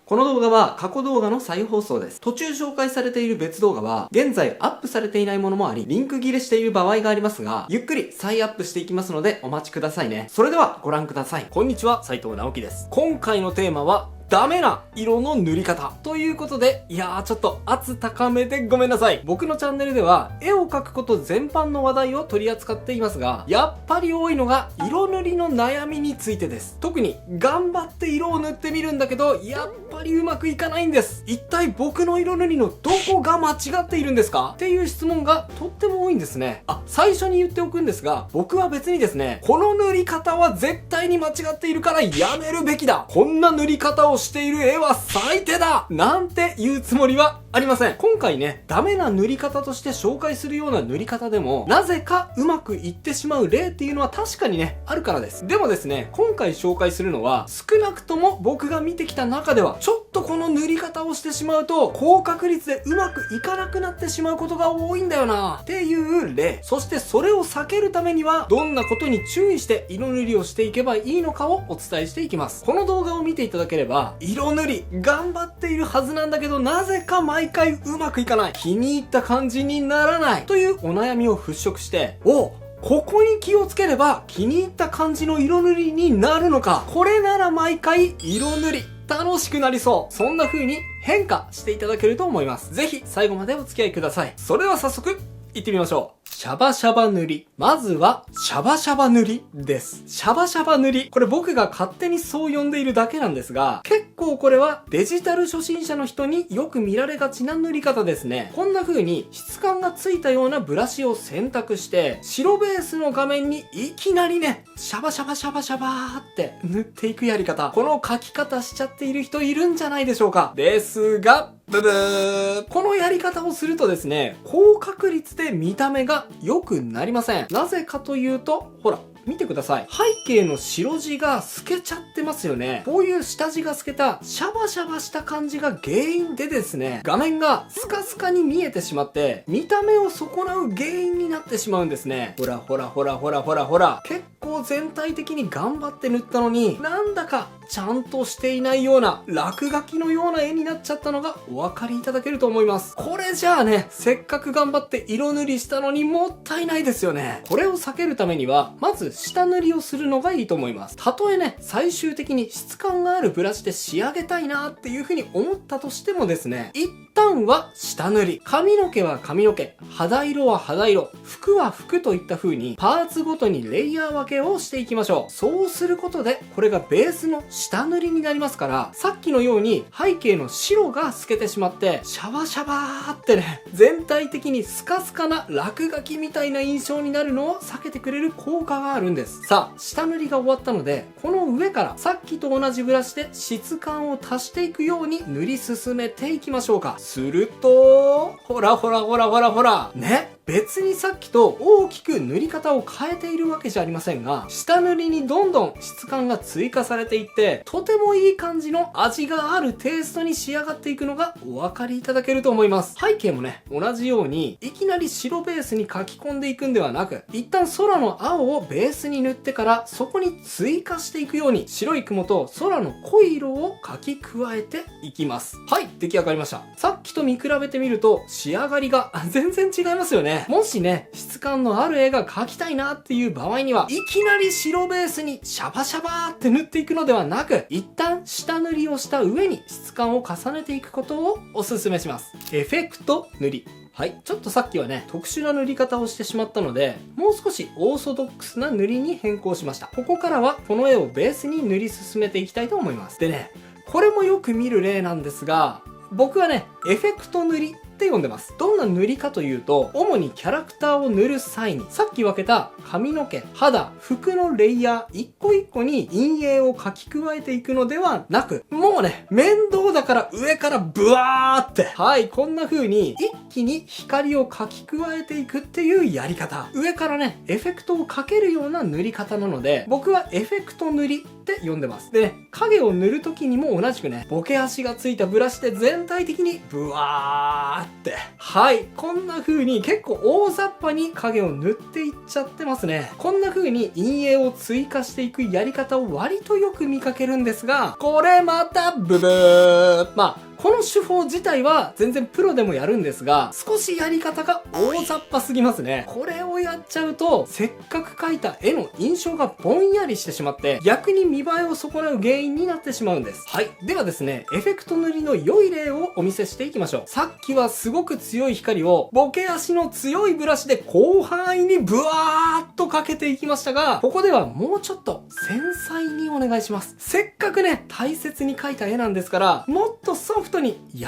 この動画は過去動画の再放送です。途中紹介されている別動画は現在アップされていないものもあり、リンク切れしている場合がありますが、ゆっくり再アップしていきますのでお待ちくださいね。それではご覧ください。こんにちは、斉藤直樹です。今回のテーマはダメな色の塗り方ということで、ちょっと圧高めでごめんなさい。僕のチャンネルでは絵を描くこと全般の話題を取り扱っていますが、やっぱり多いのが色塗りの悩みについてです。特に頑張って色を塗ってみるんだけど、やっぱりうまくいかないんです。一体僕の色塗りのどこが間違っているんですかっていう質問がとっても多いんですね。最初に言っておくんですが、僕は別にですね、この塗り方は絶対に間違っているからやめるべきだ、こんな塗り方をしている絵は最低だなんて言うつもりはありません。今回ね、ダメな塗り方として紹介するような塗り方でも、なぜかうまくいってしまう例っていうのは確かにね、あるからです。でもですね、今回紹介するのは、少なくとも僕が見てきた中では、ちょっとこの塗り方をしてしまうと、高確率でうまくいかなくなってしまうことが多いんだよなっていう例。そしてそれを避けるためには、どんなことに注意して色塗りをしていけばいいのかをお伝えしていきます。この動画を見ていただければ、色塗り頑張っているはずなんだけど、なぜか毎回うまくいかない、気に入った感じにならないというお悩みを払拭して、ここに気をつければ気に入った感じの色塗りになるのか、これなら毎回色塗り楽しくなりそう、そんな風に変化していただけると思います。ぜひ最後までお付き合いください。それでは早速行ってみましょう。シャバシャバ塗り。まずは、シャバシャバ塗りです。シャバシャバ塗り。これ僕が勝手にそう呼んでいるだけなんですが、結構これはデジタル初心者の人によく見られがちな塗り方ですね。こんな風に質感がついたようなブラシを選択して、白ベースの画面にいきなりね、シャバシャバシャバシャバーって塗っていくやり方。この描き方しちゃっている人いるんじゃないでしょうか。ですが、ブブー。このやり方をするとですね、高確率で見た目が良くなりません。なぜかというと、ほら、見てください。背景の白地が透けちゃってますよね。こういう下地が透けたシャバシャバした感じが原因でですね、画面がスカスカに見えてしまって、見た目を損なう原因になってしまうんですね。ほらほらほらほらほらほら。結構全体的に頑張って塗ったのに、なんだかちゃんとしていないような落書きのような絵になっちゃったのがお分かりいただけると思います。これじゃあね、せっかく頑張って色塗りしたのにもったいないですよね。これを避けるためには、まず下塗りをするのがいいと思います。たとえね、最終的に質感があるブラシで仕上げたいなっていう風に思ったとしてもですね、一旦は下塗り、髪の毛は髪の毛、肌色は肌色、服は服といった風にパーツごとにレイヤー分けをしていきましょう。そうすることで、これがベースの下塗りになりますから、さっきのように背景の白が透けてしまって、シャバシャバーってね、全体的にスカスカな落書きみたいな印象になるのを避けてくれる効果があるんです。さあ、下塗りが終わったので、この上からさっきと同じブラシで質感を足していくように塗り進めていきましょうか。すると、ほらほらほらほらほら、ね。別にさっきと大きく塗り方を変えているわけじゃありませんが、下塗りにどんどん質感が追加されていって、とてもいい感じの味があるテイストに仕上がっていくのがお分かりいただけると思います。背景もね、同じように、いきなり白ベースに書き込んでいくんではなく、一旦空の青をベースに塗ってから、そこに追加していくように、白い雲と空の濃い色を書き加えていきます。はい、出来上がりました。さっきと見比べてみると、仕上がりが全然違いますよね。もしね、質感のある絵が描きたいなっていう場合には、いきなり白ベースにシャバシャバーって塗っていくのではなく、一旦下塗りをした上に質感を重ねていくことをお勧めします。エフェクト塗り。はい。ちょっとさっきはね、特殊な塗り方をしてしまったので、もう少しオーソドックスな塗りに変更しました。ここからは、この絵をベースに塗り進めていきたいと思います。でね、これもよく見る例なんですが、僕はね、エフェクト塗りって呼んでます。どんな塗りかというと、主にキャラクターを塗る際に、さっき分けた髪の毛、肌、服のレイヤー、一個一個に陰影を書き加えていくのではなく、もうね、面倒だから上からブワーって、はい、こんな風に一気に光を描き加えていくっていうやり方。上からね、エフェクトをかけるような塗り方なので、僕はエフェクト塗りって呼んでます。でね、影を塗る時にも同じくね、ボケ足がついたブラシで全体的にブワーって。はい、こんな風に結構大雑把に影を塗っていっちゃってますね。こんな風に陰影を追加していくやり方を割とよく見かけるんですが、これまたブブー。まあこの手法自体は全然プロでもやるんですが、少しやり方が大雑把すぎますね。これをやっちゃうと、せっかく描いた絵の印象がぼんやりしてしまって、逆に見栄えを損なう原因になってしまうんです。はい。ではですね、エフェクト塗りの良い例をお見せしていきましょう。さっきはすごく強い光を、ボケ足の強いブラシで広範囲にブワーっとかけていきましたが、ここではもうちょっと繊細にお願いします。せっかくね、大切に描いた絵なんですから、もっとソフトに優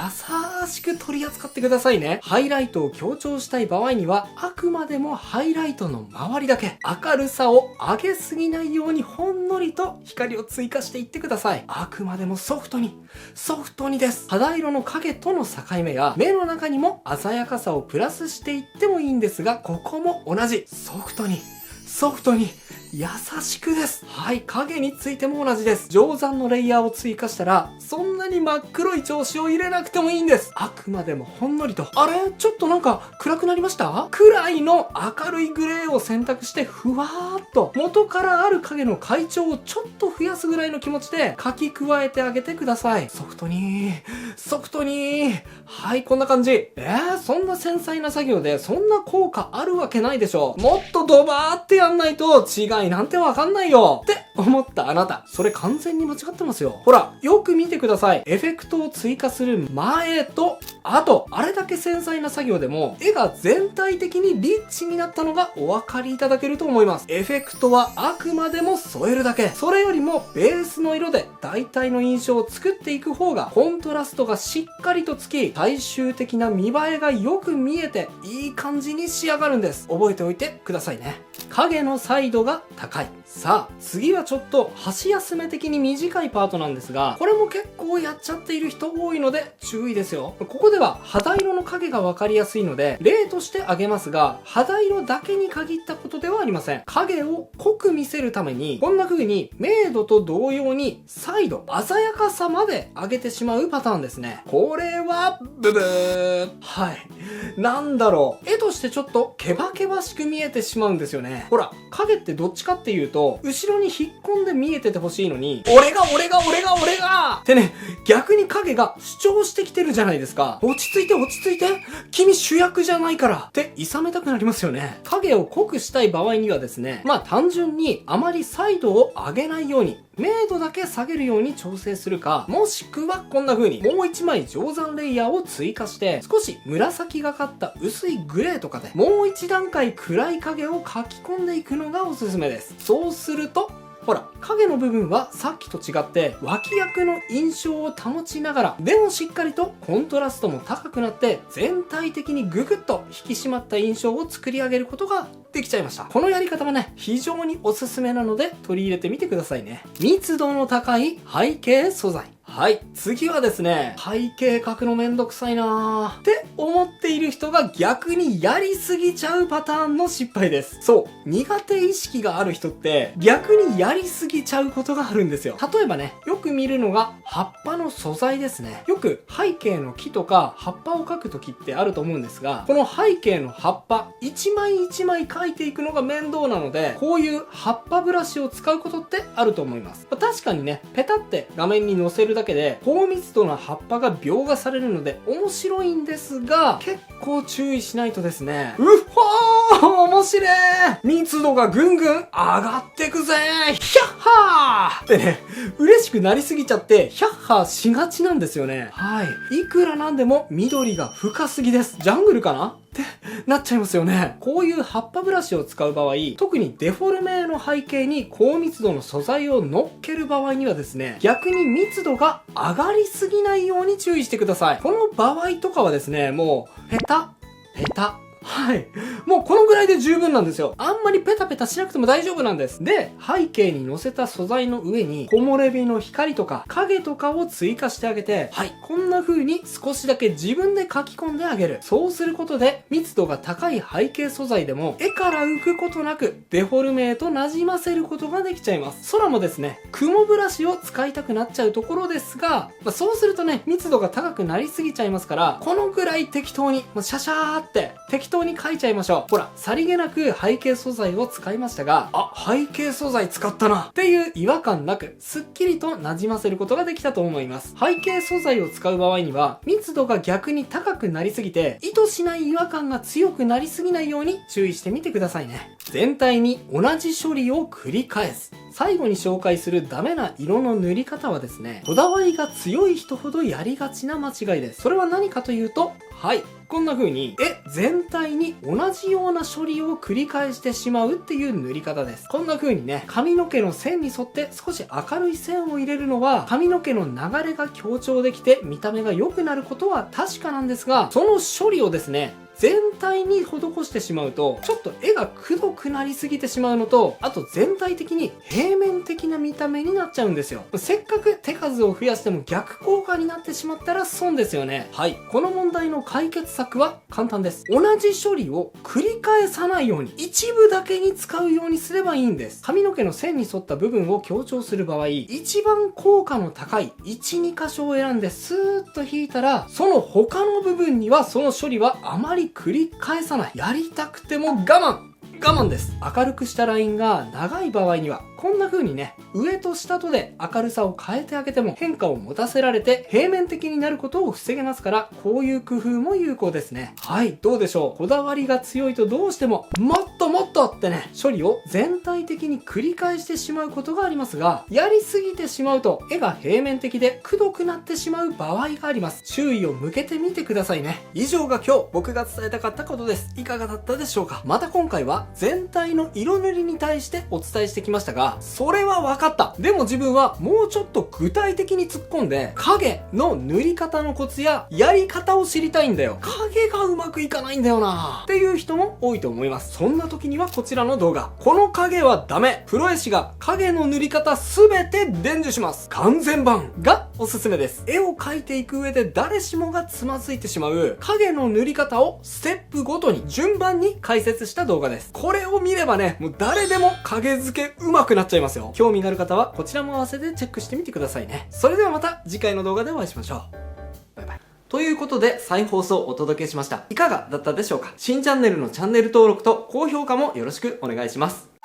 しく取り扱ってくださいね。ハイライトを強調したい場合には、あくまでもハイライトの周りだけ、明るさを上げすぎないようにほんのりと光を追加していってください。あくまでもソフトにです。肌色の影との境目や目の中にも鮮やかさをプラスしていってもいいんですが、ここも同じソフトに優しくです。はい、影についても同じです。定山のレイヤーを追加したら、そんなに真っ黒い調子を入れなくてもいいんです。あくまでもほんのりと。あれちょっとなんか暗くなりました？くらいの明るいグレーを選択して、ふわーっと元からある影の階調をちょっと増やすぐらいの気持ちで描き加えてあげてください。ソフトに。はい、こんな感じ。そんな繊細な作業でそんな効果あるわけないでしょ。もっとドバーってやんないと違いなんてわかんないよって思ったあなた。それ完全に間違ってますよ。ほら、よく見てください。エフェクトを追加する前と後。あれだけ繊細な作業でも絵が全体的にリッチになったのがお分かりいただけると思います。エフェクトはあくまでも添えるだけ。それよりもベースの色で大体の印象を作っていく方がコントラストがしっかりとつき、最終的な見栄えがよく見えていい感じに仕上がるんです。覚えておいてくださいね。影のサイドが高い。さあ、次はちょっと箸休め的に短いパートなんですが、これも結構やっちゃっている人多いので注意ですよ。ここでは肌色の影がわかりやすいので例として挙げますが、肌色だけに限ったことではありません。影を濃く見せるためにこんな風に明度と同様にサイド、鮮やかさまで上げてしまうパターンですね。これはブブー。はい、なんだろう、絵としてちょっとケバケバしく見えてしまうんですよね。ほら、影ってどっちかっていうと後ろに引っ込んで見えててほしいのに、俺がってね、逆に影が主張してきてるじゃないですか。落ち着いて君主役じゃないからって諌めたくなりますよね。影を濃くしたい場合にはですね、単純にあまりサイドを上げないように、明度だけ下げるように調整するか、もしくはこんな風にもう一枚定山レイヤーを追加して少し紫がかった薄いグレーとかでもう一段階暗い影を描き込んでいくのがおすすめです。そうするとほら、影の部分はさっきと違って脇役の印象を保ちながら、でもしっかりとコントラストも高くなって全体的にググッと引き締まった印象を作り上げることができちゃいました。このやり方はね、非常におすすめなので取り入れてみてくださいね。密度の高い背景素材。はい。次はですね、背景描くのめんどくさいなーって思っている人が逆にやりすぎちゃうパターンの失敗です。そう。苦手意識がある人って逆にやりすぎちゃうことがあるんですよ。例えばね、よく見るのが葉っぱの素材ですね。よく背景の木とか葉っぱを描くときってあると思うんですが、この背景の葉っぱ一枚一枚描いていくのが面倒なので、こういう葉っぱブラシを使うことってあると思います。確かにね、ペタって画面に載せるだけで高密度な葉っぱが描画されるので面白いんですが、結構注意しないとですね、面白い、密度がぐんぐん上がってくぜヒャッハーってね、嬉しくなりすぎちゃってヒャッハーしがちなんですよね。はい。いくらなんでも緑が深すぎです。ジャングルかなってなっちゃいますよね。こういう葉っぱブラシを使う場合、特にデフォルメの背景に高密度の素材を乗っける場合にはですね、逆に密度が上がりすぎないように注意してください。この場合とかはですね、もうペタはい。もうこのぐらいで十分なんですよ。あんまりペタペタしなくても大丈夫なんです。で、背景に載せた素材の上に、木漏れ日の光とか影とかを追加してあげて、はい。こんな風に少しだけ自分で書き込んであげる。そうすることで、密度が高い背景素材でも、絵から浮くことなく、デフォルメへと馴染ませることができちゃいます。空もですね、雲ブラシを使いたくなっちゃうところですが、そうするとね、密度が高くなりすぎちゃいますから、このぐらい適当に、シャシャーって適当に描いちゃいましょう。ほら、さりげなく背景素材を使いましたが、あ、背景素材使ったなっていう違和感なく、すっきりと馴染ませることができたと思います。背景素材を使う場合には、密度が逆に高くなりすぎて、意図しない違和感が強くなりすぎないように注意してみてくださいね。全体に同じ処理を繰り返す。最後に紹介するダメな色の塗り方はですね、こだわりが強い人ほどやりがちな間違いです。それは何かというと、はい。こんな風に、絵全体に同じような処理を繰り返してしまうっていう塗り方です。こんな風にね、髪の毛の線に沿って少し明るい線を入れるのは、髪の毛の流れが強調できて見た目が良くなることは確かなんですが、その処理をですね、全体に施してしまうと、ちょっと絵がくどくなりすぎてしまうのと、あと全体的に平面的な見た目になっちゃうんですよ。せっかく手数を増やしても逆効果になってしまったら損ですよね。はい。この問題の解決策は簡単です。同じ処理を繰り返さないように、一部だけに使うようにすればいいんです。髪の毛の線に沿った部分を強調する場合、一番効果の高い1、2箇所を選んでスーッと引いたら、その他の部分にはその処理はあまり繰り返さない。やりたくても我慢です。明るくしたラインが長い場合には、こんな風にね、上と下とで明るさを変えてあげても変化を持たせられて平面的になることを防げますから、こういう工夫も有効ですね。はい、どうでしょう。こだわりが強いとどうしても、もっとってね、処理を全体的に繰り返してしまうことがありますが、やりすぎてしまうと絵が平面的でくどくなってしまう場合があります。注意を向けてみてくださいね。以上が今日僕が伝えたかったことです。いかがだったでしょうか。また今回は全体の色塗りに対してお伝えしてきましたが、それは分かった。でも自分はもうちょっと具体的に突っ込んで、影の塗り方のコツややり方を知りたいんだよ。影がうまくいかないんだよなっていう人も多いと思います。そんな時にはこちらの動画。この影はダメ。プロ絵師が影の塗り方すべて伝授します。完全版がおすすめです。絵を描いていく上で誰しもがつまずいてしまう影の塗り方をステップごとに順番に解説した動画です。これを見ればね、もう誰でも影付け上手くなっちゃいますよ。興味がある方はこちらも合わせてチェックしてみてくださいね。それではまた次回の動画でお会いしましょう。バイバイ。ということで再放送をお届けしました。いかがだったでしょうか。新チャンネルのチャンネル登録と高評価もよろしくお願いします。